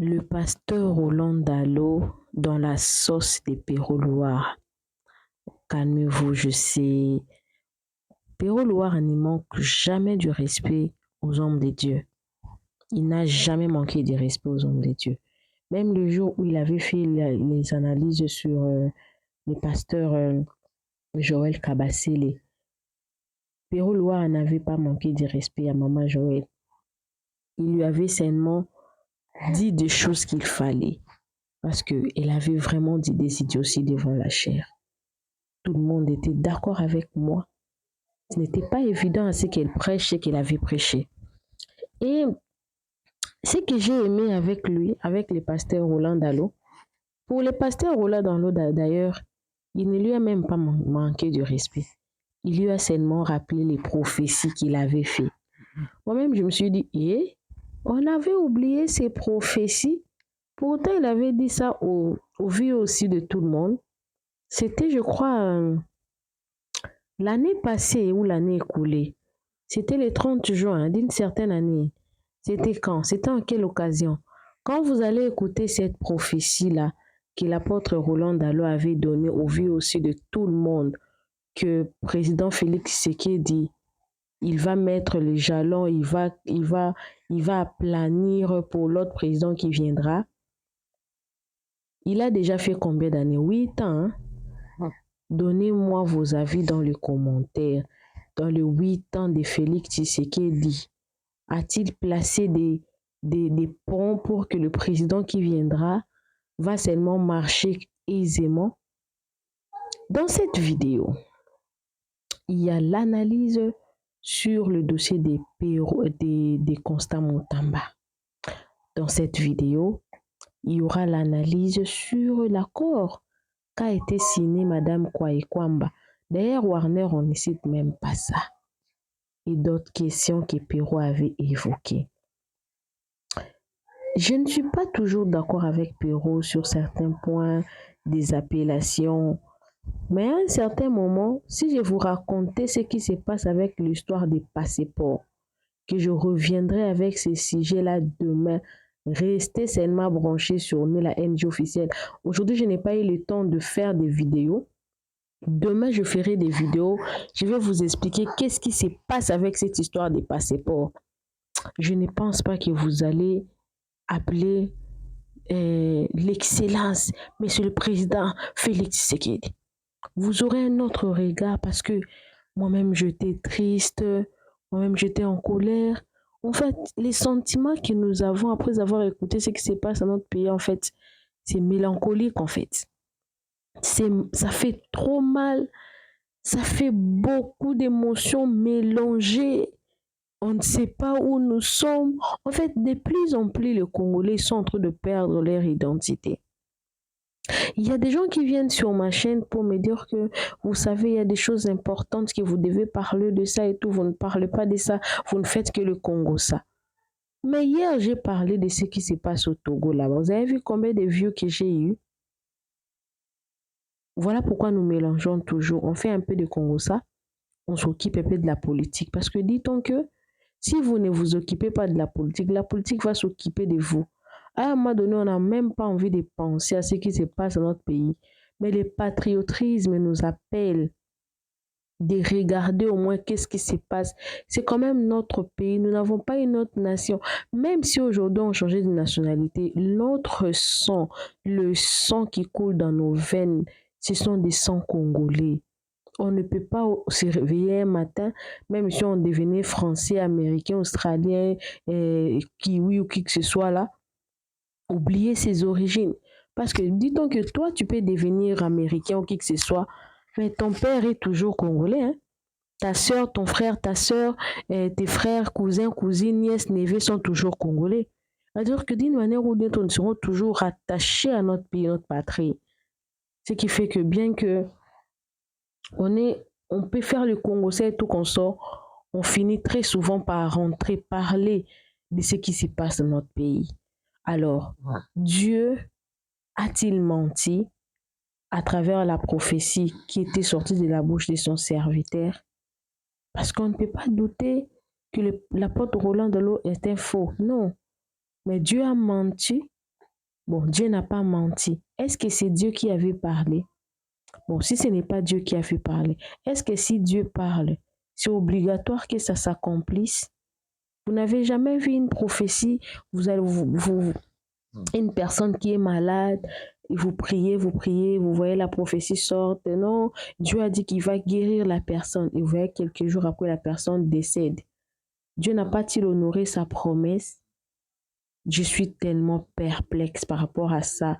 Le pasteur Roland Dallot dans la sauce des Pérolouards. Calmez-vous, je sais. Pérolouard ne manque jamais du respect aux hommes de Dieu. Il n'a jamais manqué de respect aux hommes de Dieu. Même le jour où il avait fait les analyses sur le pasteur Joël Kabasele, Pérolouard n'avait pas manqué de respect à Maman Joël. Il lui avait seulement dit des choses qu'il fallait. Parce qu'elle avait vraiment dit des idioties devant la chair. Tout le monde était d'accord avec moi. Ce n'était pas évident à ce qu'elle prêche et qu'elle avait prêché. Et ce que j'ai aimé avec lui, avec le pasteur Roland Dallot, pour le pasteur Roland Dallot d'ailleurs, il ne lui a même pas manqué de respect. Il lui a seulement rappelé les prophéties qu'il avait faites. Moi-même, je me suis dit, on avait oublié ces prophéties. Pourtant, il avait dit ça au vu aussi de tout le monde. C'était, je crois, l'année passée ou l'année écoulée. C'était le 30 juin d'une certaine année. C'était quand? C'était en quelle occasion? Quand vous allez écouter cette prophétie-là que l'apôtre Roland Dallot avait donnée au vu aussi de tout le monde, que président Félix Tshisekedi, il va mettre les jalons, il va aplanir pour l'autre président qui viendra. Il a déjà fait combien d'années? 8 ans. Hein? Donnez-moi vos avis dans les commentaires. Dans les 8 ans de Félix Tshisekedi, a-t-il placé des ponts pour que le président qui viendra va seulement marcher aisément? Dans cette vidéo, il y a l'analyse sur le dossier des Constant Mutamba. Dans cette vidéo, il y aura l'analyse sur l'accord qu'a été signé Madame Kwaekwamba. D'ailleurs, Warner, on ne cite même pas ça. Et d'autres questions que Perrault avait évoquées. Je ne suis pas toujours d'accord avec Perrault sur certains points des appellations. Mais à un certain moment, si je vous racontais ce qui se passe avec l'histoire des passeports, que je reviendrai avec ces sujets-là demain, restez seulement branchés sur la NG officielle. Aujourd'hui, je n'ai pas eu le temps de faire des vidéos. Demain, je ferai des vidéos. Je vais vous expliquer qu'est-ce qui se passe avec cette histoire des passeports. Je ne pense pas que vous allez appeler l'excellence, Monsieur le Président Félix Tshisekedi. Vous aurez un autre regard parce que moi-même, j'étais triste, moi-même, j'étais en colère. En fait, les sentiments que nous avons après avoir écouté ce qui se passe dans notre pays, en fait, c'est mélancolique, en fait. Ça fait trop mal, ça fait beaucoup d'émotions mélangées. On ne sait pas où nous sommes. En fait, de plus en plus, les Congolais sont en train de perdre leur identité. Il y a des gens qui viennent sur ma chaîne pour me dire que, vous savez, il y a des choses importantes que vous devez parler de ça et tout. Vous ne parlez pas de ça. Vous ne faites que le Congo ça. Mais hier, j'ai parlé de ce qui se passe au Togo là-bas. Vous avez vu combien de vues que j'ai eu? Voilà pourquoi nous mélangeons toujours. On fait un peu de Congo ça. On s'occupe un peu de la politique. Parce que dit-on que si vous ne vous occupez pas de la politique va s'occuper de vous. À un moment donné, on n'a même pas envie de penser à ce qui se passe dans notre pays. Mais le patriotisme nous appelle de regarder au moins qu'est-ce qui se passe. C'est quand même notre pays. Nous n'avons pas une autre nation. Même si aujourd'hui on changeait de nationalité, notre sang, le sang qui coule dans nos veines, ce sont des sangs congolais. On ne peut pas se réveiller un matin, même si on devenait français, américain, australien, kiwi ou qui que ce soit là, oublier ses origines. Parce que dis donc que toi, tu peux devenir américain ou qui que ce soit, mais ton père est toujours congolais. Hein? Ta soeur, ton frère, ta soeur, tes frères, cousins, cousines, nièces, neveux sont toujours congolais. C'est-à-dire que d'une manière ou d'une autre, nous serons toujours attachés à notre pays, notre patrie. Ce qui fait que bien que on peut faire le Congo, c'est tout qu'on sort, on finit très souvent par rentrer, parler de ce qui se passe dans notre pays. Alors, Dieu a-t-il menti à travers la prophétie qui était sortie de la bouche de son serviteur? Parce qu'on ne peut pas douter que l'apôtre Roland Dallot était faux. Non. Mais Dieu a menti Bon, Dieu n'a pas menti. Est-ce que c'est Dieu qui avait parlé? Bon, si ce n'est pas Dieu qui a fait parler, est-ce que si Dieu parle, c'est obligatoire que ça s'accomplisse? Vous n'avez jamais vu une prophétie, une personne qui est malade, vous priez, vous voyez la prophétie sortir. Non, Dieu a dit qu'il va guérir la personne. Et vous voyez, quelques jours après, la personne décède. Dieu n'a pas-il honoré sa promesse? Je suis tellement perplexe par rapport à ça.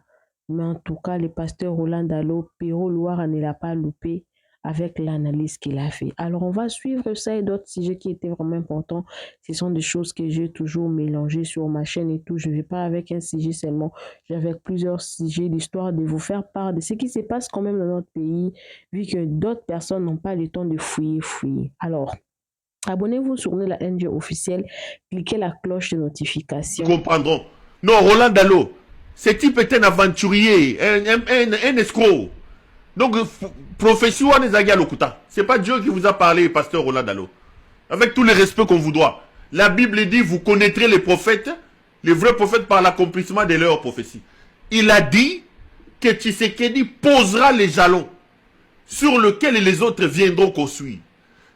Mais en tout cas, le pasteur Roland Dallot, Péro Loire ne l'a pas loupé avec l'analyse qu'il a fait. Alors, on va suivre ça et d'autres sujets qui étaient vraiment importants. Ce sont des choses que j'ai toujours mélangées sur ma chaîne et tout. Je ne vais pas avec un sujet seulement. J'ai avec plusieurs sujets, l'histoire de vous faire part de ce qui se passe quand même dans notre pays, vu que d'autres personnes n'ont pas le temps de fouiller. Alors, abonnez-vous sur la NG officielle, cliquez la cloche de notification. Comprendront. Non, Roland Dallot, ce type est un aventurier, un escroc. Donc, prophétie c'est pas Dieu qui vous a parlé, pasteur Roland Dallot. Avec tout le respect qu'on vous doit. La Bible dit, vous connaîtrez les prophètes, les vrais prophètes par l'accomplissement de leurs prophéties. Il a dit que Tshisekedi posera les jalons sur lesquels les autres viendront construire.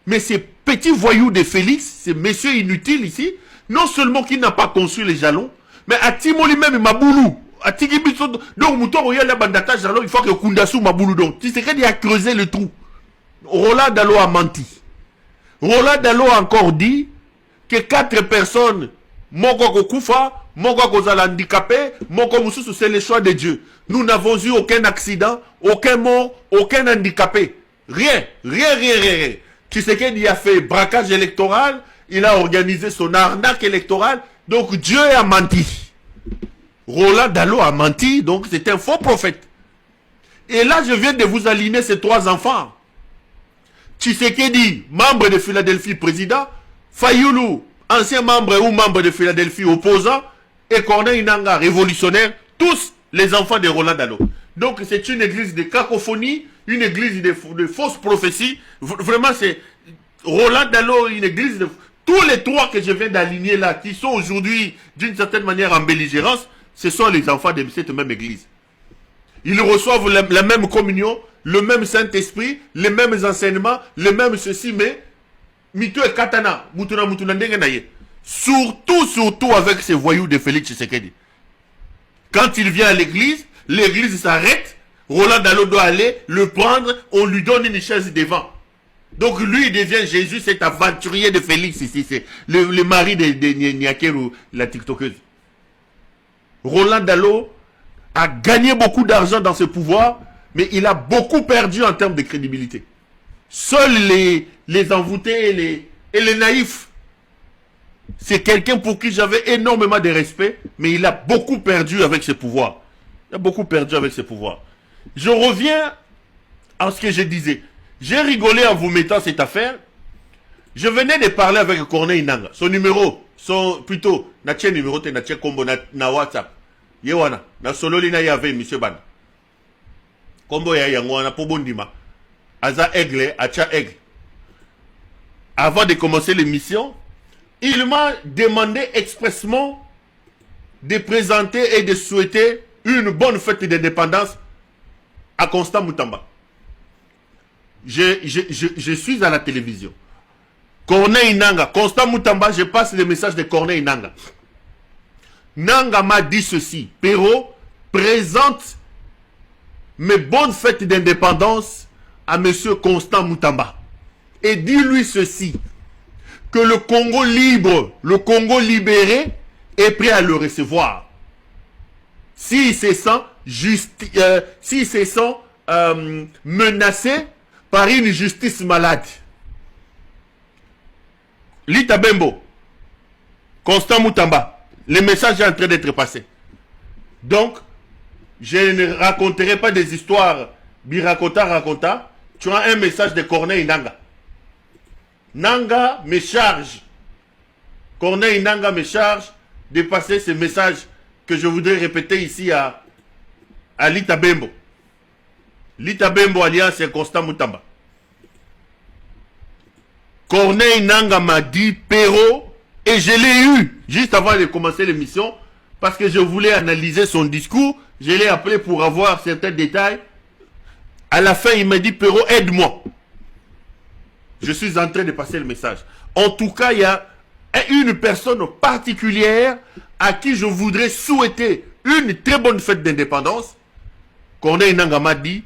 Mais ces petits voyous de Félix, ces messieurs inutiles ici, non seulement qu'il n'a pas construit les jalons, mais à Timoli même Maboulou, à Tigibiso, donc Mouton Royal la bandata jalon, il faut que Koundassou Maboulou donc. Tshisekedi a creusé le trou. Roland Dallot a menti. Roland Dallot a encore dit que 4 personnes, Moko Koufa, Moko Kozala handicapé, Moko Moussou, c'est le choix de Dieu. Nous n'avons eu aucun accident, aucun mort, aucun handicapé. Rien. Tshisekedi a fait braquage électoral, il a organisé son arnaque électorale, donc Dieu a menti. Roland Dallot a menti, donc c'est un faux prophète. Et là, je viens de vous aligner ces 3 enfants. Tshisekedi, membre de Philadelphie, président. Fayoulou, ancien membre ou membre de Philadelphie, opposant. Et Corneille Nangaa, révolutionnaire. Tous les enfants de Roland Dallot. Donc c'est une église de cacophonie, une église de fausses prophéties. Vraiment, c'est Roland Dallot, une église de... Tous les 3 que je viens d'aligner là, qui sont aujourd'hui d'une certaine manière en belligérance, ce sont les enfants de cette même église. Ils reçoivent la même communion, le même Saint-Esprit, les mêmes enseignements, les mêmes ceci, mais Mito et Katana, Mutuna Ndengenaye. Surtout avec ces voyous de Félix Tshisekedi. Quand il vient à l'église s'arrête, Roland Dallot doit aller le prendre, on lui donne une chaise devant. Donc lui, il devient Jésus, cet aventurier de Félix ici, c'est le mari de Nyakeru, la TikTokeuse. Roland Dallot a gagné beaucoup d'argent dans ce pouvoir, mais il a beaucoup perdu en termes de crédibilité. Seuls les envoûtés et les naïfs, c'est quelqu'un pour qui j'avais énormément de respect, mais il a beaucoup perdu avec ses pouvoirs. Je reviens à ce que je disais. J'ai rigolé en vous mettant cette affaire. Je venais de parler avec Corneille Nangaa. Son numéro, plutôt, Natche numéro, Natche Kombo na WhatsApp. Yewana, na sololi na yave, monsieur Ban. Kombo ya yangwana, po bondima. Aza aigle, acha aigle. Avant de commencer l'émission, il m'a demandé expressement de présenter et de souhaiter une bonne fête d'indépendance à Constant Moutamba. Je suis à la télévision. Corneille Nangaa, Constant Moutamba, je passe le message de Corneille Nangaa. Nangaa m'a dit ceci: Péro, présente mes bonnes fêtes d'indépendance à monsieur Constant Moutamba. Et dis-lui ceci: que le Congo libre, le Congo libéré est prêt à le recevoir. S'il se sent menacé par une justice malade. Lita Bembo, Constant Moutamba, le message est en train d'être passé. Donc, je ne raconterai pas des histoires raconta. Tu as un message de Corneille Nangaa. Nangaa me charge. Corneille Nangaa me charge de passer ce message que je voudrais répéter ici à Lita Bembo. Lita Bembo alliance Constant Moutamba. Corneille Nangaa m'a dit Péro, et je l'ai eu juste avant de commencer l'émission. parce que je voulais analyser son discours. Je l'ai appelé pour avoir certains détails. À la fin, il m'a dit, Perrault, aide-moi. Je suis en train de passer le message. En tout cas, il y a une personne particulière à qui je voudrais souhaiter une très bonne fête d'indépendance. Corneille Nangaa m'a dit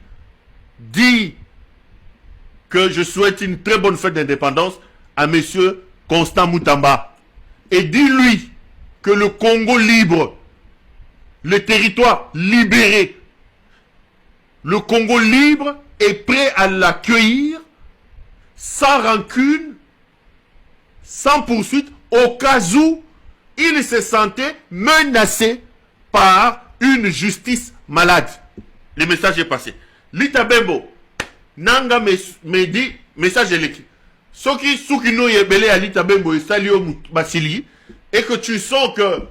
que je souhaite une très bonne fête d'indépendance à monsieur Constant Moutamba. Et dis-lui que le Congo libre, le territoire libéré, le Congo libre est prêt à l'accueillir sans rancune, sans poursuite, au cas où il se sentait menacé par une justice malade. Le message est passé. Lita Bembo, Nanga me dit, message est l'écrit. Soki Soukino Yebele à Lita Bembo et Salio Basili, et que tu sens que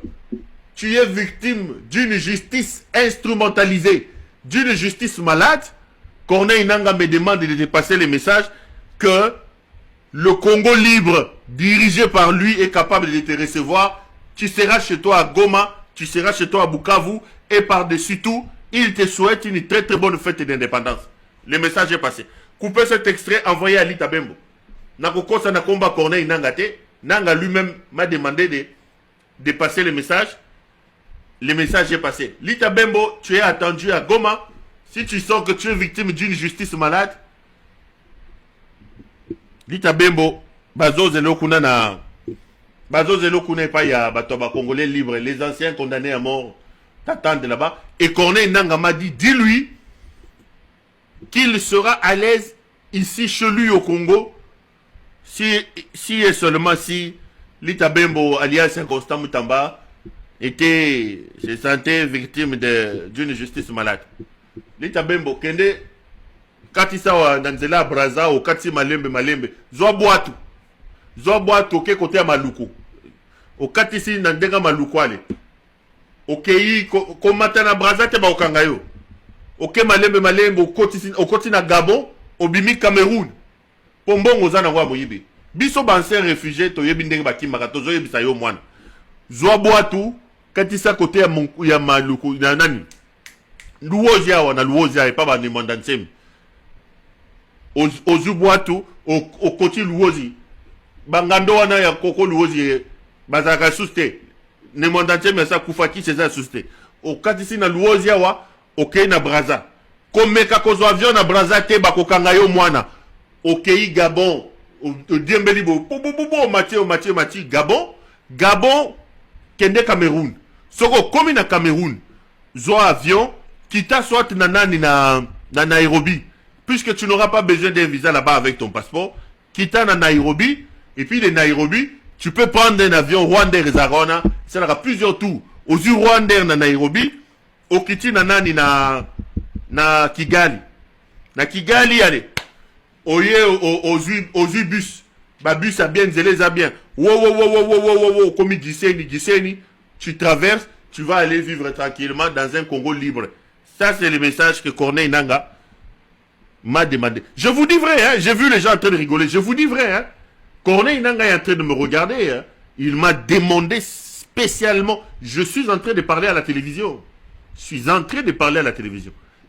tu es victime d'une justice instrumentalisée, d'une justice malade, Corneille Nangaa me demande de te passer le message que le Congo libre, dirigé par lui, est capable de te recevoir. Tu seras chez toi à Goma, tu seras chez toi à Bukavu, et par-dessus tout, il te souhaite une très très bonne fête d'indépendance. Le message est passé. Coupez cet extrait, envoyé à Lita Bembo. Nakokosa na combat Corneille Nangaa te. Nangaa lui-même m'a demandé de passer le message. Le message est passé. Lita Bembo, tu es attendu à Goma. Si tu sens que tu es victime d'une justice malade, Lita Bembo, Bazozelo kuna pas ya batoba congolais libres, les anciens condamnés à mort t'attendent là-bas. Et Corneille Nangaa m'a dit, dis-lui qu'il sera à l'aise ici chez lui au Congo, si et seulement si Lita Bembo, alias Constant Moutamba, se sentait victime d'une justice malade. Lita Bembo, kende, katisa wa nanzela braza, o kati malembe, zwa boatu, ke kote ya maluku. O katisi nandenga maluku ale. Okei, komata na braza te ba okanga yo. Oke malembe, okoti na Gabon, obimi Cameroun. Pombongo zana wa moyibi. Biso banse réfugié to yebi ndenge bakimaka tozo yebisa yo mwana. Zwa boatu, katisa kote ya maluku na nani. Luozi awa na luozi awa pa ba ni mondansemi. Ozu boatu, okoti luozi. Bangando wana ya koko luozi bazaka suste. Ne mondansemi sa kufaki seza suste. Okatisi na luozi awa, okei na braza. Komeka kozo avion na braza te bakokanga yo mwana. Okei Gabon. Diembeli bo. Mathieu, Gabon, kende Cameroun. Soko komi na Cameroun. Zo avion, kita soit na nani na Nairobi. Puisque tu n'auras pas besoin d'un visa là-bas avec ton passeport. Kita na Nairobi. Et puis de Nairobi, tu peux prendre un avion Rwandair Zarona. Ça aura plusieurs tours. Aux Rwandair na Nairobi. Okiti na nani na Kigali. Na Kigali, allez. Oye, aux bus. Ba bus a bien, zélé a bien. Wow, comme Giseni. Tu traverses, tu vas aller vivre tranquillement dans un Congo libre. Ça, c'est le message que Corneille Nangaa m'a demandé. Je vous dis vrai, hein. J'ai vu les gens en train de rigoler. Je vous dis vrai, hein. Corneille Nangaa est en train de me regarder, hein. Il m'a demandé spécialement. Je suis en train de parler à la télévision.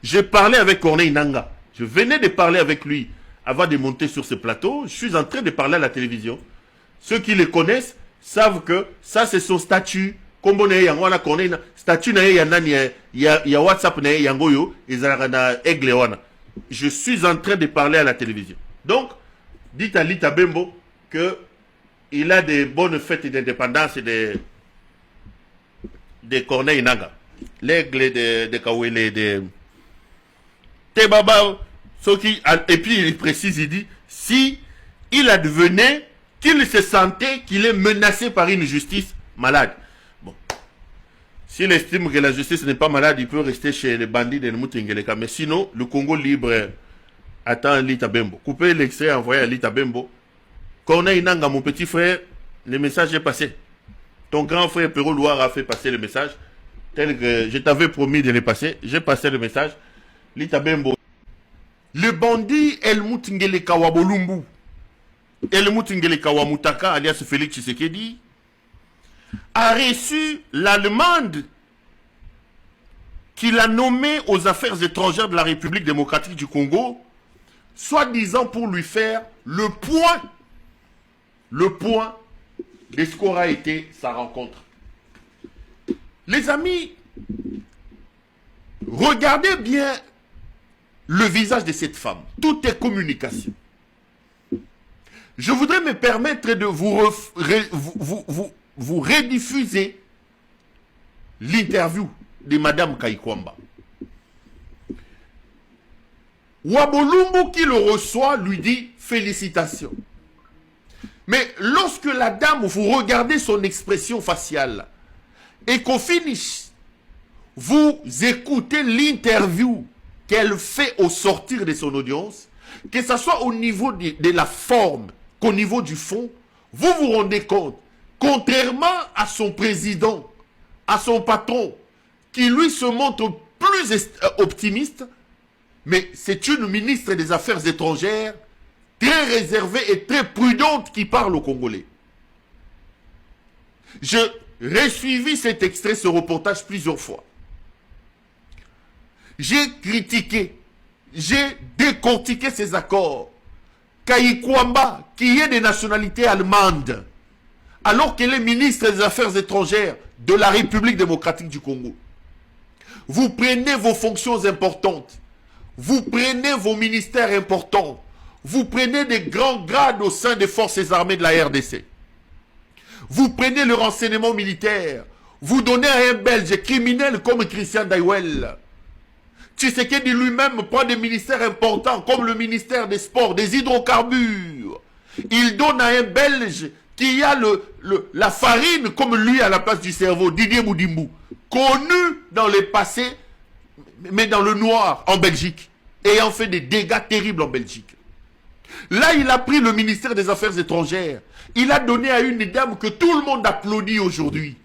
J'ai parlé avec Corneille Nangaa. Je venais de parler avec lui avant de monter sur ce plateau. Je suis en train de parler à la télévision. Ceux qui le connaissent savent que ça, c'est son statut. Comme on est en Corneille, statut na ya WhatsApp na yangoyo, na aigle wana. Je suis en train de parler à la télévision. Donc, dites à Lita Bembo que il a des bonnes fêtes d'indépendance de Corneille Nangaa. L'aigle de Kawele, de Tebaba, et puis il précise, il dit, si il advenait qu'il se sentait qu'il est menacé par une justice malade. Bon. S'il estime que la justice n'est pas malade, il peut rester chez les bandits de Mutingeleka. Mais sinon, le Congo libre attend Lita Bembo. Coupez l'extrait, envoyé à Lita Bembo. Corneille Nangaa, mon petit frère, le message est passé. Ton grand frère Perrault Loire a fait passer le message. Tel que je t'avais promis de le passer. J'ai passé le message. Lita Bembo. Le bandit Helmut Ngeleka wa Bolumbu, Helmut Ngeleka wa Mutaka, alias Félix Tshisekedi, a reçu l'Allemande qu'il a nommée aux affaires étrangères de la République démocratique du Congo, soi-disant pour lui faire le point de ce qu'aura été sa rencontre. Les amis, regardez bien le visage de cette femme. Tout est communication. Je voudrais me permettre de vous rediffuser l'interview de Madame Kayikwamba. Wabolumbu qui le reçoit lui dit félicitations. Mais lorsque la dame, vous regardez son expression faciale et qu'au finish, vous écoutez l'interview qu'elle fait au sortir de son audience, que ce soit au niveau de la forme qu'au niveau du fond, vous vous rendez compte, contrairement à son président, à son patron, qui lui se montre plus optimiste, mais c'est une ministre des Affaires étrangères très réservée et très prudente qui parle aux Congolais. Je resuivi cet extrait, ce reportage plusieurs fois. J'ai critiqué, j'ai décortiqué ces accords. Kayikwamba, qui est de nationalité allemande, alors qu'elle est ministre des Affaires étrangères de la République démocratique du Congo. Vous prenez vos fonctions importantes, vous prenez vos ministères importants, vous prenez des grands grades au sein des forces armées de la RDC. Vous prenez le renseignement militaire, vous donnez à un Belge criminel comme Christian Daiwel. Tshisekedi lui-même prend des ministères importants comme le ministère des Sports, des hydrocarbures. Il donne à un Belge qui a la farine comme lui à la place du cerveau, Didier Moudimbu, connu dans le passé, mais dans le noir en Belgique, ayant fait des dégâts terribles en Belgique. Là, il a pris le ministère des Affaires étrangères. Il a donné à une dame que tout le monde applaudit aujourd'hui.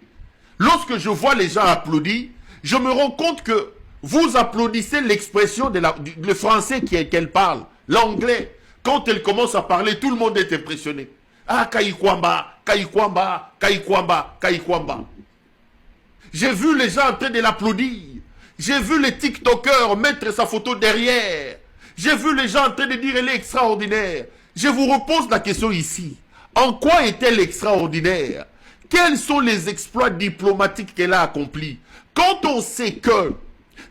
Lorsque je vois les gens applaudir, je me rends compte que vous applaudissez l'expression le français qu'elle parle, l'anglais. Quand elle commence à parler, tout le monde est impressionné. Ah, Kayikwamba, Kayikwamba, Kayikwamba, Kayikwamba. J'ai vu les gens en train de l'applaudir. J'ai vu les TikTokers mettre sa photo derrière. J'ai vu les gens en train de dire elle est extraordinaire. Je vous repose la question ici. En quoi est-elle extraordinaire? Quels sont les exploits diplomatiques qu'elle a accomplis? Quand on sait que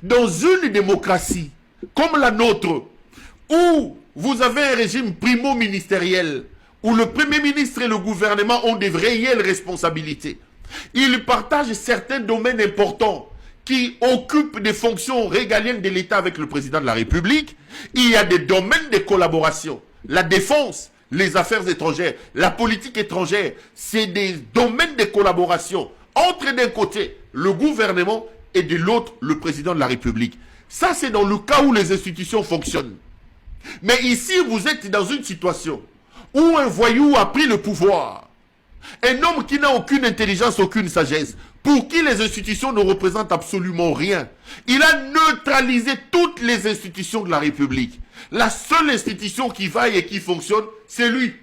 dans une démocratie comme la nôtre, où vous avez un régime primo-ministériel, où le Premier ministre et le gouvernement ont des réelles responsabilités, ils partagent certains domaines importants qui occupent des fonctions régaliennes de l'État avec le président de la République, il y a des domaines de collaboration. La défense, les affaires étrangères, la politique étrangère, c'est des domaines de collaboration entre d'un côté le gouvernement et de l'autre le président de la République. Ça, c'est dans le cas où les institutions fonctionnent. Mais ici, vous êtes dans une situation où un voyou a pris le pouvoir. Un homme qui n'a aucune intelligence, aucune sagesse, pour qui les institutions ne représentent absolument rien. Il a neutralisé toutes les institutions de la République. La seule institution qui vaille et qui fonctionne, c'est lui.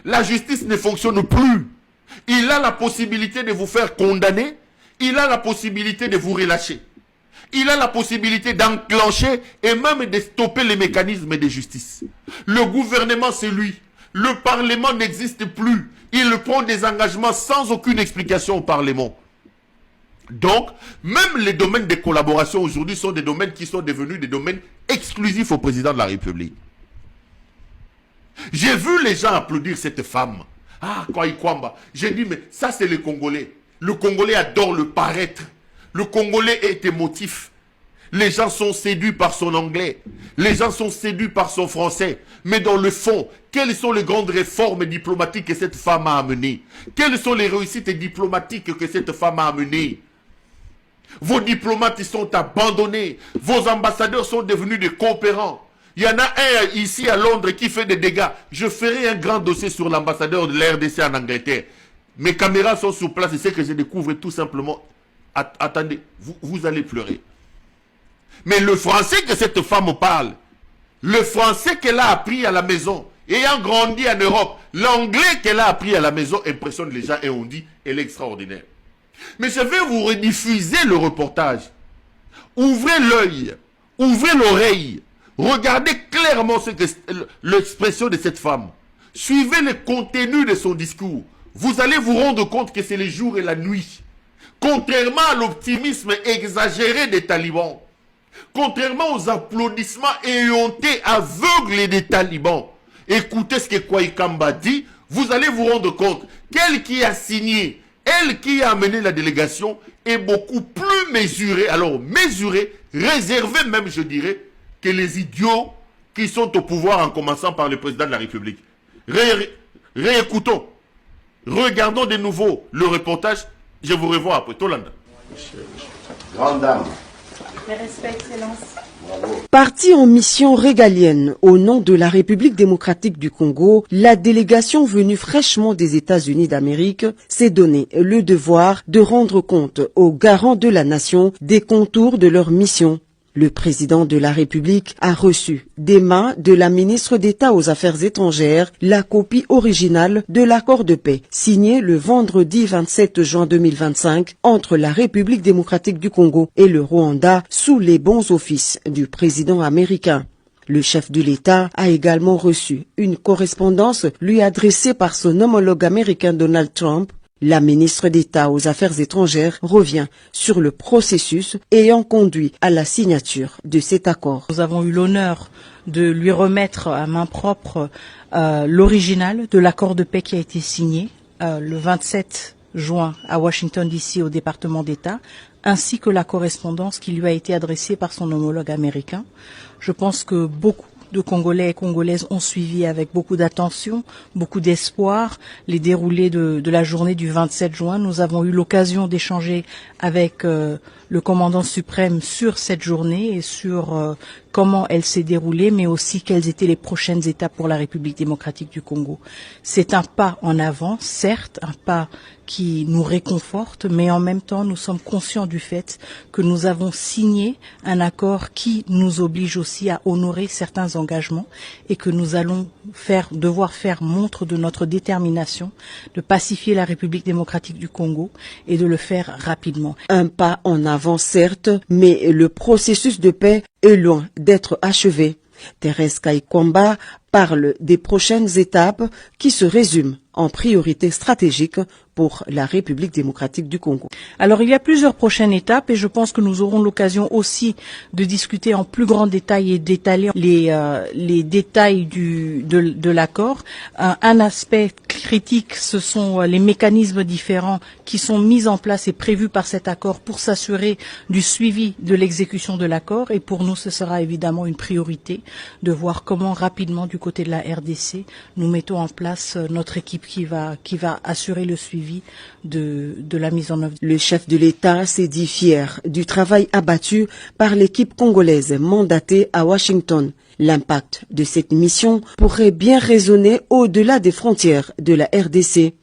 La justice ne fonctionne plus. Il a la possibilité de vous faire condamner. Il a la possibilité de vous relâcher. Il a la possibilité d'enclencher et même de stopper les mécanismes de justice. Le gouvernement, c'est lui. Le Parlement n'existe plus. Il prend des engagements sans aucune explication au Parlement. Donc, même les domaines de collaboration aujourd'hui sont des domaines qui sont devenus des domaines exclusifs au président de la République. J'ai vu les gens applaudir cette femme. Ah, Kayikwamba. J'ai dit, mais ça c'est le Congolais. Le Congolais adore le paraître. Le Congolais est émotif. Les gens sont séduits par son anglais. Les gens sont séduits par son français. Mais dans le fond, quelles sont les grandes réformes diplomatiques que cette femme a amenées? Quelles sont les réussites diplomatiques que cette femme a amenées? Vos diplomates sont abandonnés. Vos ambassadeurs sont devenus des coopérants. Il y en a un ici à Londres qui fait des dégâts. Je ferai un grand dossier sur l'ambassadeur de la RDC en Angleterre. Mes caméras sont sur place et c'est que je découvre tout simplement. Attendez, vous allez pleurer. Mais le français que cette femme parle, le français qu'elle a appris à la maison, ayant grandi en Europe, l'anglais qu'elle a appris à la maison impressionne les gens et on dit elle est extraordinaire. Mais je vais vous rediffuser le reportage. Ouvrez l'œil, ouvrez l'oreille, regardez clairement l'expression de cette femme. Suivez le contenu de son discours. Vous allez vous rendre compte que c'est le jour et la nuit. Contrairement à l'optimisme exagéré des talibans, contrairement aux applaudissements éhontés, aveugles des talibans, écoutez ce que Kwaikamba dit, vous allez vous rendre compte qu'elle qui a signé, elle qui a amené la délégation est beaucoup plus mesurée, alors mesurée, réservée même je dirais, que les idiots qui sont au pouvoir en commençant par le président de la République. Réécoutons, regardons de nouveau le reportage, je vous revois après. Tolanda. Grande dame. Mes respects, Excellence. Partie en mission régalienne au nom de la République démocratique du Congo, la délégation venue fraîchement des États-Unis d'Amérique s'est donné le devoir de rendre compte aux garants de la nation des contours de leur mission. Le président de la République a reçu des mains de la ministre d'État aux Affaires étrangères la copie originale de l'accord de paix signé le vendredi 27 juin 2025 entre la République démocratique du Congo et le Rwanda sous les bons offices du président américain. Le chef de l'État a également reçu une correspondance lui adressée par son homologue américain Donald Trump. La ministre d'État aux Affaires étrangères revient sur le processus ayant conduit à la signature de cet accord. Nous avons eu l'honneur de lui remettre à main propre l'original de l'accord de paix qui a été signé le 27 juin à Washington DC au département d'État, ainsi que la correspondance qui lui a été adressée par son homologue américain. Je pense que beaucoup de Congolais et Congolaises ont suivi avec beaucoup d'attention, beaucoup d'espoir les déroulés de la journée du 27 juin. Nous avons eu l'occasion d'échanger avec le commandant suprême sur cette journée et sur comment elle s'est déroulée, mais aussi quelles étaient les prochaines étapes pour la République démocratique du Congo. C'est un pas en avant, certes, un pas qui nous réconforte, mais en même temps, nous sommes conscients du fait que nous avons signé un accord qui nous oblige aussi à honorer certains engagements et que nous allons devoir faire montre de notre détermination de pacifier la République démocratique du Congo et de le faire rapidement. Un pas en avant, certes, mais le processus de paix est loin d'être achevé. Thérèse Kaikwamba parle des prochaines étapes qui se résument en priorité stratégique pour la République démocratique du Congo. Alors il y a plusieurs prochaines étapes et je pense que nous aurons l'occasion aussi de discuter en plus grand détail et d'étaler les détails de l'accord. Un aspect critique, ce sont les mécanismes différents qui sont mis en place et prévus par cet accord pour s'assurer du suivi de l'exécution de l'accord et pour nous ce sera évidemment une priorité de voir comment rapidement du côté de la RDC nous mettons en place notre équipe qui va assurer le suivi de la mise en œuvre. Le chef de l'État s'est dit fier du travail abattu par l'équipe congolaise mandatée à Washington. L'impact de cette mission pourrait bien résonner au-delà des frontières de la RDC.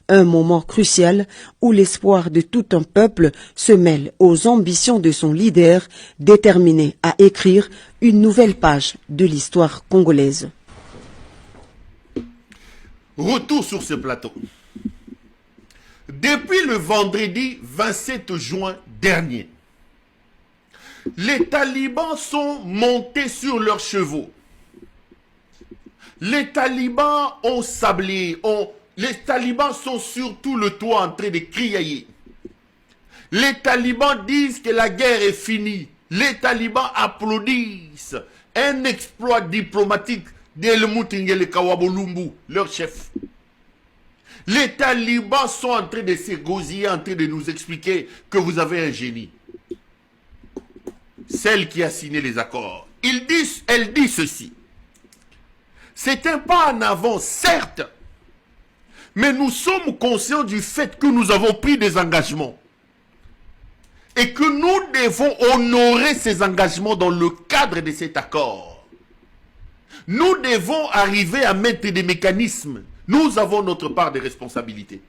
Un moment crucial où l'espoir de tout un peuple se mêle aux ambitions de son leader, déterminé à écrire une nouvelle page de l'histoire congolaise. Retour sur ce plateau. Depuis le vendredi 27 juin dernier, les talibans sont montés sur leurs chevaux. Les talibans ont sablé, les talibans sont sur tout le toit en train de crier. Les talibans disent que la guerre est finie. Les talibans applaudissent un exploit diplomatique d'El Moutingele Kawabolumbu, leur chef. Les talibans sont en train de s'égosiller, en train de nous expliquer que vous avez un génie. Celle qui a signé les accords. Elle dit ceci. C'est un pas en avant, certes, mais nous sommes conscients du fait que nous avons pris des engagements et que nous devons honorer ces engagements dans le cadre de cet accord. Nous devons arriver à mettre des mécanismes. Nous avons notre part de responsabilité.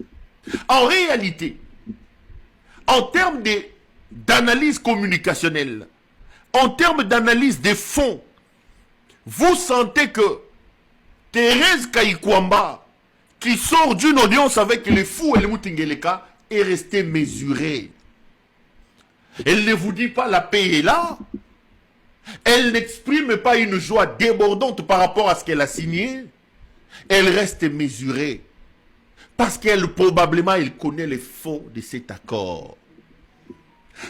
En réalité, en termes d'analyse communicationnelle, en termes d'analyse des fonds, vous sentez que Thérèse Kaikwamba qui sort d'une audience avec les fous Helmut Ngeleka est restée mesurée. Elle ne vous dit pas la paix est là. Elle n'exprime pas une joie débordante par rapport à ce qu'elle a signé. Elle reste mesurée. Parce qu'elle, probablement, elle connaît les fonds de cet accord.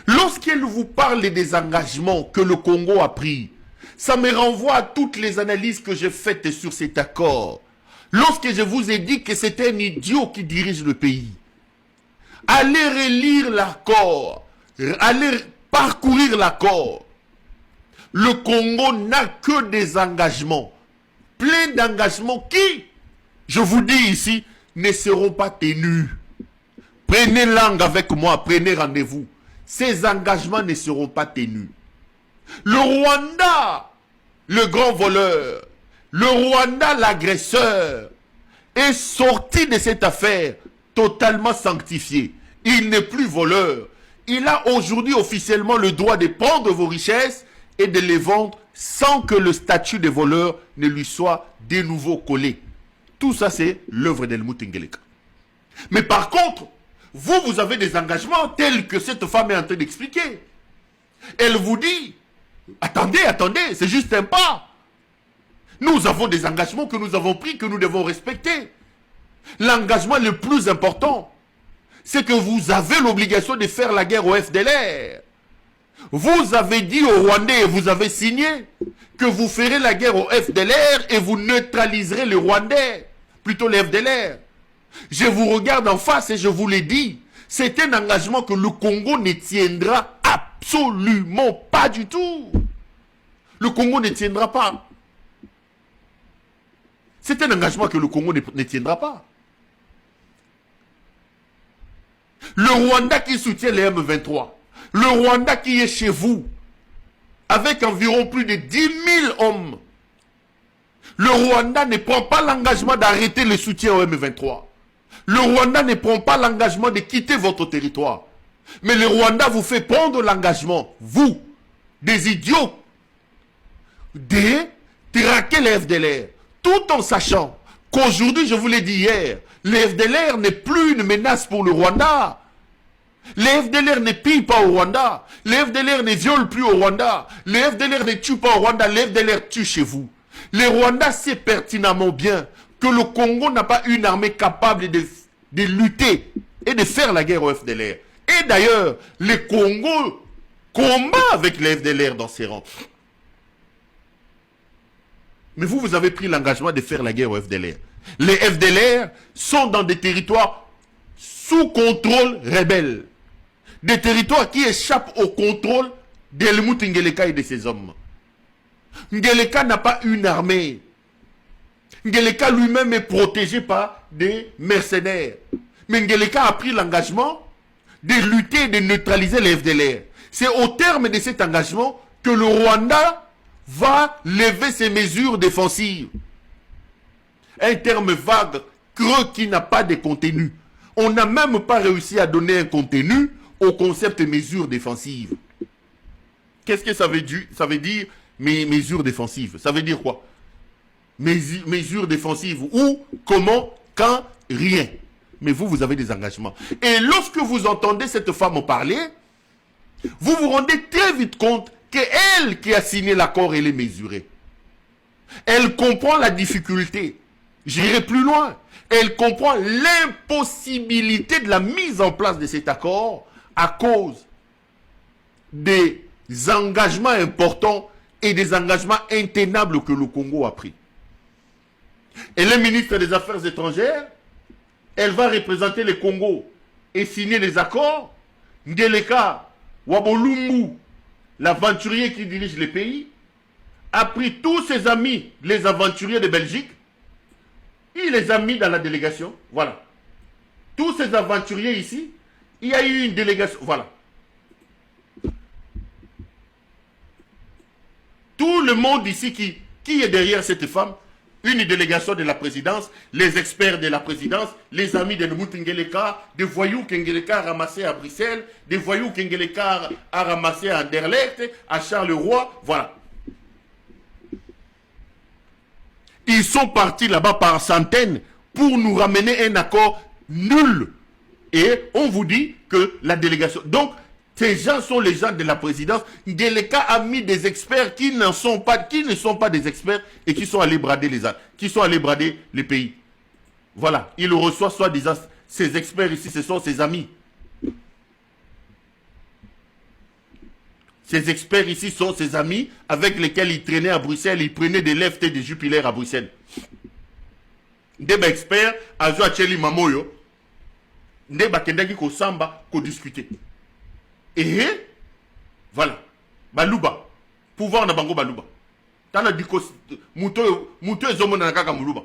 Lorsqu'elle vous parle des engagements que le Congo a pris, ça me renvoie à toutes les analyses que j'ai faites sur cet accord. Lorsque je vous ai dit que c'était un idiot qui dirige le pays, allez relire l'accord, allez parcourir l'accord. Le Congo n'a que des engagements, plein d'engagements qui, je vous dis ici, ne seront pas tenus. Prenez langue avec moi, prenez rendez-vous. Ces engagements ne seront pas tenus. Le Rwanda, le grand voleur, le Rwanda, l'agresseur, est sorti de cette affaire totalement sanctifié. Il n'est plus voleur. Il a aujourd'hui officiellement le droit de prendre vos richesses et de les vendre sans que le statut de voleur ne lui soit de nouveau collé. Tout ça, c'est l'œuvre d'Helmut Ngeleka. Mais par contre, vous avez des engagements tels que cette femme est en train d'expliquer. Elle vous dit, attendez, c'est juste un pas. Nous avons des engagements que nous avons pris, que nous devons respecter. L'engagement le plus important, c'est que vous avez l'obligation de faire la guerre au FDLR. Vous avez dit aux Rwandais, et vous avez signé, que vous ferez la guerre au FDLR et vous neutraliserez les Rwandais, plutôt les FDLR. Je vous regarde en face et je vous l'ai dit, c'est un engagement que le Congo ne tiendra absolument pas du tout. Le Congo ne tiendra pas. C'est un engagement que le Congo ne tiendra pas. Le Rwanda qui soutient les M23, le Rwanda qui est chez vous, avec environ plus de 10 000 hommes, le Rwanda ne prend pas l'engagement d'arrêter le soutien au M23. Le Rwanda ne prend pas l'engagement de quitter votre territoire. Mais le Rwanda vous fait prendre l'engagement, vous, des idiots, de traquer les FDLR, tout en sachant qu'aujourd'hui, je vous l'ai dit hier, les FDLR n'est plus une menace pour le Rwanda. Les FDLR ne pillent pas au Rwanda. Les FDLR ne violent plus au Rwanda. Les FDLR ne tuent pas au Rwanda. Les FDLR tuent chez vous. Les Rwandais savent pertinemment bien que le Congo n'a pas une armée capable de lutter et de faire la guerre au FDLR. Et d'ailleurs, le Congo combat avec les FDLR dans ses rangs. Mais vous avez pris l'engagement de faire la guerre au FDLR. Les FDLR sont dans des territoires sous contrôle rebelle. Des territoires qui échappent au contrôle d'Helmut Ngeleka et de ses hommes. Ngeleka n'a pas une armée. Ngeleka lui-même est protégé par des mercenaires. Mais Ngeleka a pris l'engagement de lutter et de neutraliser les FDLR. C'est au terme de cet engagement que le Rwanda va lever ses mesures défensives. Un terme vague, creux, qui n'a pas de contenu. On n'a même pas réussi à donner un contenu au concept mesures défensives. Qu'est-ce que ça veut dire? Ça veut dire mesures défensives. Ça veut dire quoi? Mesures défensives. Où, comment, quand, rien. Mais vous avez des engagements. Et lorsque vous entendez cette femme parler, vous vous rendez très vite compte qu'elle qui a signé l'accord, elle est mesurée. Elle comprend la difficulté. J'irai plus loin. Elle comprend l'impossibilité de la mise en place de cet accord à cause des engagements importants et des engagements intenables que le Congo a pris. Elle est ministre des Affaires étrangères. Elle va représenter le Congo et signer les accords. Ngeleka Wabolumbu, l'aventurier qui dirige le pays, a pris tous ses amis, les aventuriers de Belgique. Il les a mis dans la délégation. Voilà. Tous ces aventuriers ici, il y a eu une délégation. Voilà. Tout le monde ici qui est derrière cette femme, une délégation de la présidence, les experts de la présidence, les amis de Helmut Ngeleka, des voyous qu'Ngeleka a ramassés à Bruxelles, des voyous qu'Ngeleka a ramassés à Anderlecht, à Charleroi, voilà. Ils sont partis là-bas par centaines pour nous ramener un accord nul. Et on vous dit que la délégation... Donc, ces gens sont les gens de la présidence. Ngeleka a mis des experts qui ne sont pas des experts et qui sont allés brader les pays. Voilà, il reçoit soi-disant ces experts ici, ce sont ses amis. Ces experts ici sont ses amis avec lesquels il traînait à Bruxelles, il prenait des leftes et des jupilaires à Bruxelles. Des experts, à Joacheli Mamoyo, des bakendaki ko samba, ko discuter. Et voilà, Balouba, pouvoir na bango Balouba. Tana diko muto ezomo na kaka muluba.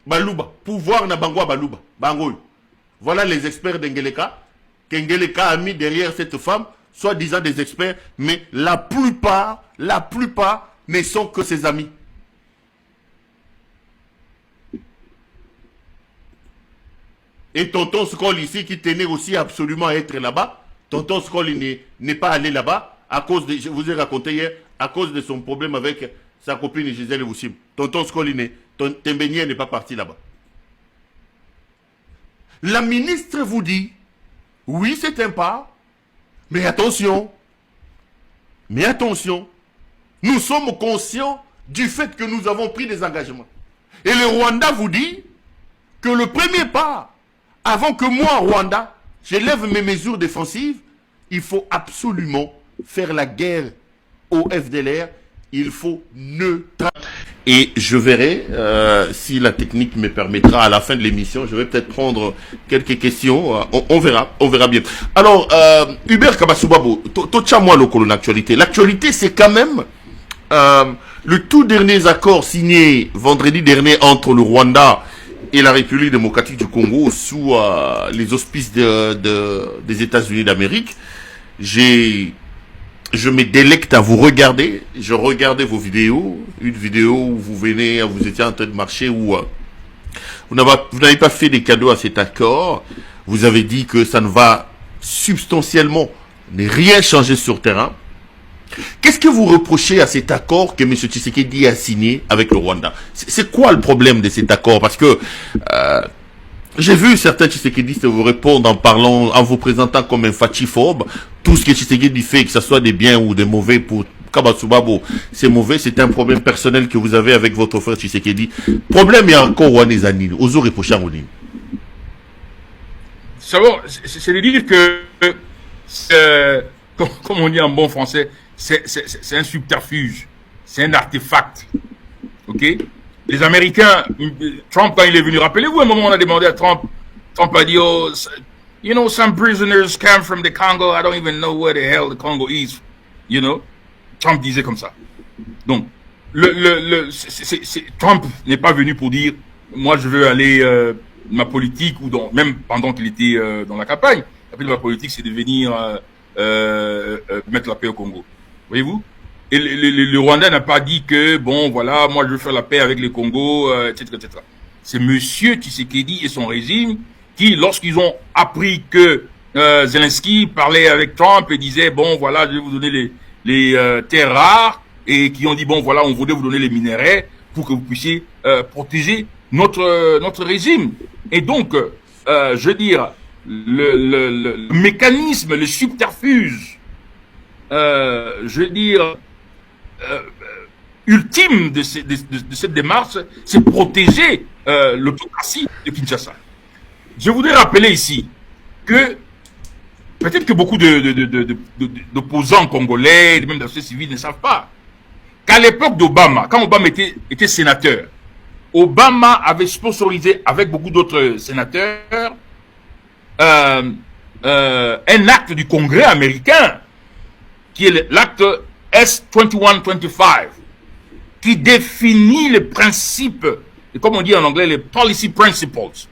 Balouba, pouvoir na bango Balouba, bango. Voilà les experts d'Ngeleka. Qu'Ngeleka a mis derrière cette femme, soi-disant des experts, mais la plupart ne sont que ses amis. Et tonton Skoll ici, qui tenait aussi absolument à être là-bas, tonton Skoll n'est pas allé là-bas, à cause de, je vous ai raconté hier, à cause de son problème avec sa copine Gisèle Woussim. Tonton Skoll Tembenier n'est pas parti là-bas. La ministre vous dit, oui c'est un pas, mais attention, nous sommes conscients du fait que nous avons pris des engagements. Et le Rwanda vous dit que le premier pas, avant que moi, Rwanda, je lève mes mesures défensives, il faut absolument faire la guerre au FDLR, il faut neutraliser. Et je verrai, si la technique me permettra, à la fin de l'émission, je vais peut-être prendre quelques questions, on verra bien. Alors, Hubert Kabasubabo, tocha-moi l'actualité. L'actualité, c'est quand même le tout dernier accord signé vendredi dernier entre le Rwanda et la République démocratique du Congo sous les auspices des États-Unis d'Amérique. Je me délecte à vous regarder. Je regardais vos vidéos. Une vidéo où vous étiez en train de marcher, où vous n'avez pas fait des cadeaux à cet accord. Vous avez dit que ça ne va substantiellement rien changer sur terrain. Qu'est-ce que vous reprochez à cet accord que M. Tshisekedi a signé avec le Rwanda? C'est quoi le problème de cet accord? Parce que j'ai vu certains Tshisekedistes vous répondre en vous présentant comme un fachiphobe. Tout ce que Tshisekedi fait, que ce soit des biens ou des mauvais pour Kabasubabo, c'est mauvais, c'est un problème personnel que vous avez avec votre frère Tshisekedi. Problème, il y a encore Wanezanil, aux reprochés à Ronil. C'est de dire que, comme on dit en bon français, c'est un subterfuge, c'est un artefact. Ok? Les Américains, Trump, quand il est venu, rappelez-vous, un moment, on a demandé à Trump a dit, oh, you know, some prisoners came from the Congo, I don't even know where the hell the Congo is, you know? Trump disait comme ça. Donc, Trump n'est pas venu pour dire, moi je veux aller, ma politique, ou même pendant qu'il était dans la campagne, après ma politique, c'est de venir mettre la paix au Congo. Voyez-vous? Et le Rwanda n'a pas dit que, bon, voilà, moi je veux faire la paix avec le Congo, etc., etc. C'est monsieur Tshisekedi et son régime qui, lorsqu'ils ont appris que Zelensky parlait avec Trump et disait, bon, voilà, je vais vous donner les terres rares, et qui ont dit, bon, voilà, on voulait vous donner les minéraux pour que vous puissiez protéger notre régime. Et donc, je veux dire, le mécanisme, le subterfuge, je veux dire, ultime de cette démarche, c'est protéger l'autocratie de Kinshasa. Je voudrais rappeler ici que peut-être que beaucoup d'opposants congolais, même de la société civile, ne savent pas qu'à l'époque d'Obama, quand Obama était sénateur, Obama avait sponsorisé avec beaucoup d'autres sénateurs un acte du Congrès américain qui est l'acte S-2125, qui définit les principes, comme on dit en anglais, les policy principles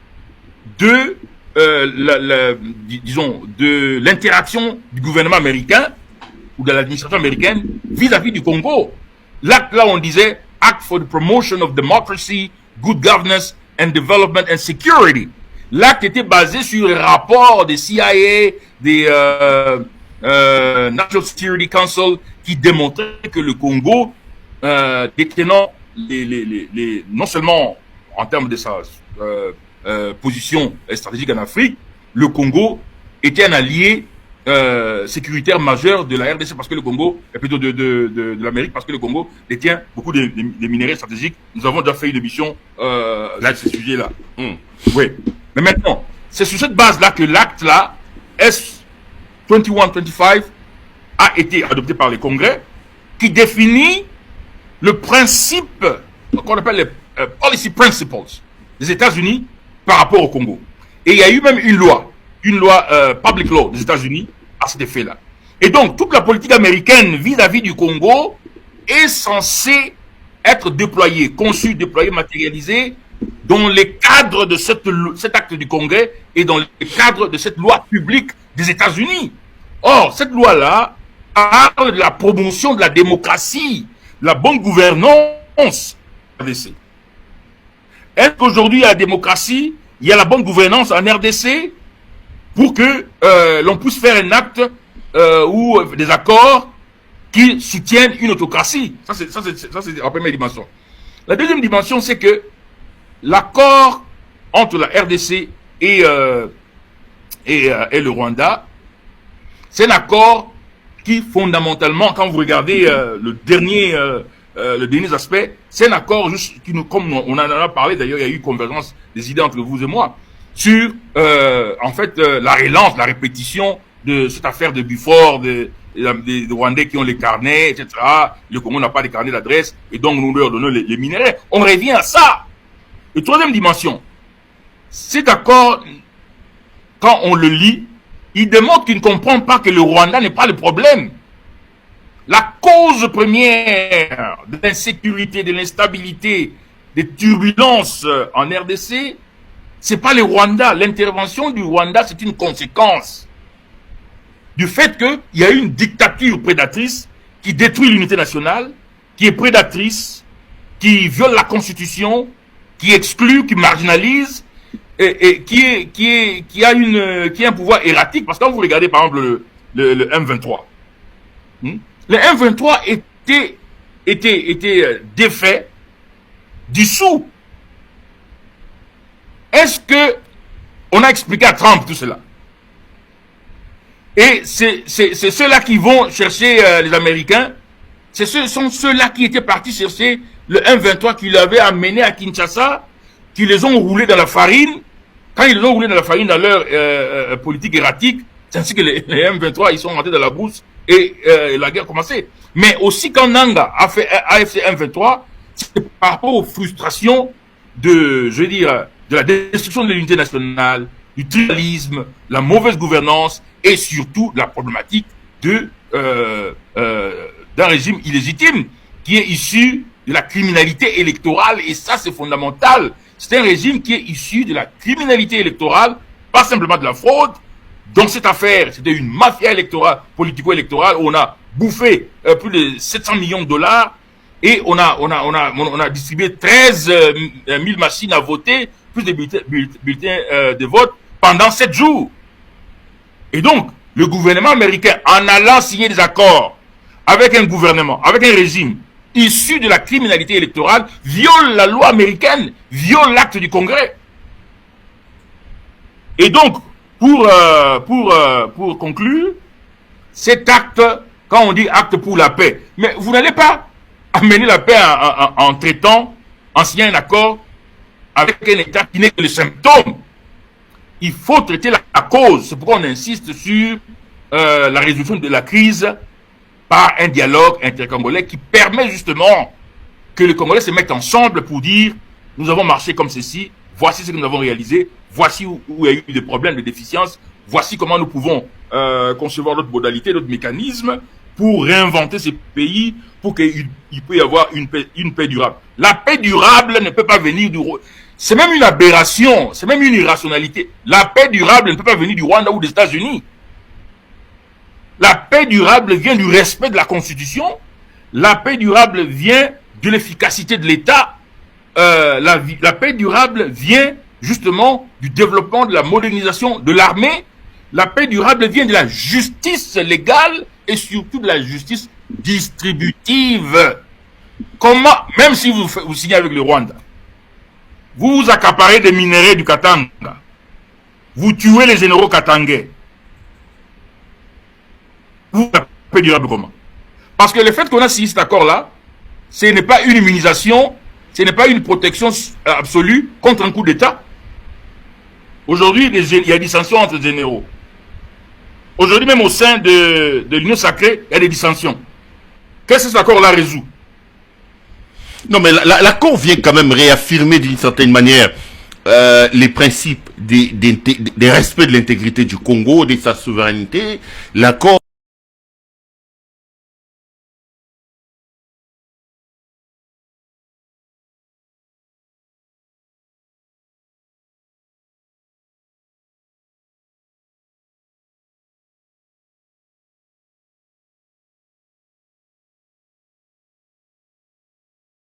de, disons, de l'interaction du gouvernement américain ou de l'administration américaine vis-à-vis du Congo. L'acte là, on disait Act for the Promotion of Democracy, Good Governance and Development and Security. L'acte était basé sur les rapports des CIA, des National Security Council, qui démontrait que le Congo, détenant non seulement en termes de sa position stratégique en Afrique, le Congo était un allié sécuritaire majeur de la RDC parce que le Congo, et plutôt de l'Amérique, parce que le Congo détient beaucoup de minéraux stratégiques. Nous avons déjà fait une émission là de ce sujet-là. Oui. Mais maintenant, c'est sur cette base-là que l'acte-là, S2125, a été adopté par le Congrès, qui définit le principe qu'on appelle les policy principles des États-Unis par rapport au Congo. Et il y a eu même une loi public law des États-Unis à cet effet-là. Et donc, toute la politique américaine vis-à-vis du Congo est censée être déployée, conçue, déployée, matérialisée dans les cadres de cet acte du Congrès et dans les cadres de cette loi publique des États-Unis. Or, cette loi-là parle de la promotion de la démocratie, la bonne gouvernance. Est-ce qu'aujourd'hui, il y a la démocratie, il y a la bonne gouvernance en RDC pour que l'on puisse faire un acte ou des accords qui soutiennent une autocratie? Ça, c'est la première dimension. La deuxième dimension, c'est que l'accord entre la RDC et le Rwanda, c'est un accord qui, fondamentalement, quand vous regardez le dernier aspect, c'est un accord juste qui nous, comme on en a parlé, d'ailleurs, il y a eu convergence des idées entre vous et moi, sur, en fait, la relance, la répétition de cette affaire de Buford, des Rwandais qui ont les carnets, etc. Le Congo n'a pas de carnet d'adresse, et donc nous leur donnons les minéraux. On revient à ça. Et troisième dimension, cet accord, quand on le lit, il démontre qu'il ne comprend pas que le Rwanda n'est pas le problème. La cause première de l'insécurité, de l'instabilité, des turbulences en RDC, c'est pas le Rwanda. L'intervention du Rwanda, c'est une conséquence du fait qu'il y a une dictature prédatrice qui détruit l'unité nationale, qui est prédatrice, qui viole la Constitution, qui exclut, qui marginalise, et qui a un pouvoir erratique. Parce que quand vous regardez par exemple le M23, le M23 était défait, dissous. Est-ce que on a expliqué à Trump tout cela? Et c'est ceux-là qui vont chercher les Américains. Ce sont ceux-là qui étaient partis chercher le M23 qui l'avait amené à Kinshasa, qui les ont roulés dans la farine. Quand ils les ont roulés dans la farine dans leur politique erratique, c'est ainsi que les M23 ils sont rentrés dans la bourse et la guerre a commencé. Mais aussi quand Nanga a fait AFC M23, c'est par rapport aux frustrations de la destruction de l'unité nationale, du tribalisme, la mauvaise gouvernance et surtout la problématique d'un régime illégitime qui est issu de la criminalité électorale, et ça c'est fondamental. C'est un régime qui est issu de la criminalité électorale, pas simplement de la fraude. Dans cette affaire, c'était une mafia électorale, politico-électorale, où on a bouffé plus de 700 millions de dollars et on a distribué 13 000 machines à voter, plus de bulletins de vote pendant 7 jours. Et donc, le gouvernement américain, en allant signer des accords avec un gouvernement, avec un régime issu de la criminalité électorale, viole la loi américaine, viole l'acte du Congrès. Et donc, pour conclure, cet acte, quand on dit acte pour la paix, mais vous n'allez pas amener la paix en traitant, en signant un accord avec un État qui n'est que le symptôme. Il faut traiter la cause. C'est pourquoi on insiste sur la résolution de la crise par un dialogue intercongolais qui permet justement que les Congolais se mettent ensemble pour dire nous avons marché comme ceci, voici ce que nous avons réalisé, voici où il y a eu des problèmes, des déficiences, voici comment nous pouvons concevoir d'autres modalités, d'autres mécanismes pour réinventer ces pays, pour qu'il puisse y avoir une paix durable. La paix durable ne peut pas venir du... C'est même une aberration, c'est même une irrationalité. La paix durable ne peut pas venir du Rwanda ou des États-Unis. La paix durable vient du respect de la Constitution. La paix durable vient de l'efficacité de l'État. La paix durable vient justement du développement de la modernisation de l'armée. La paix durable vient de la justice légale et surtout de la justice distributive. Comment, même si vous signez avec le Rwanda, Vous vous accaparez des minéraux du Katanga. Vous tuez les généraux katangais. Vous appelez durable comment? Parce que le fait qu'on a signé cet accord-là, ce n'est pas une immunisation, ce n'est pas une protection absolue contre un coup d'État. Aujourd'hui, il y a des dissensions entre les généraux. Aujourd'hui, même au sein de l'Union sacrée, il y a des dissensions. Qu'est-ce que cet accord-là résout? Non, mais l'accord vient quand même réaffirmer d'une certaine manière les principes des respects de l'intégrité du Congo, de sa souveraineté. L'accord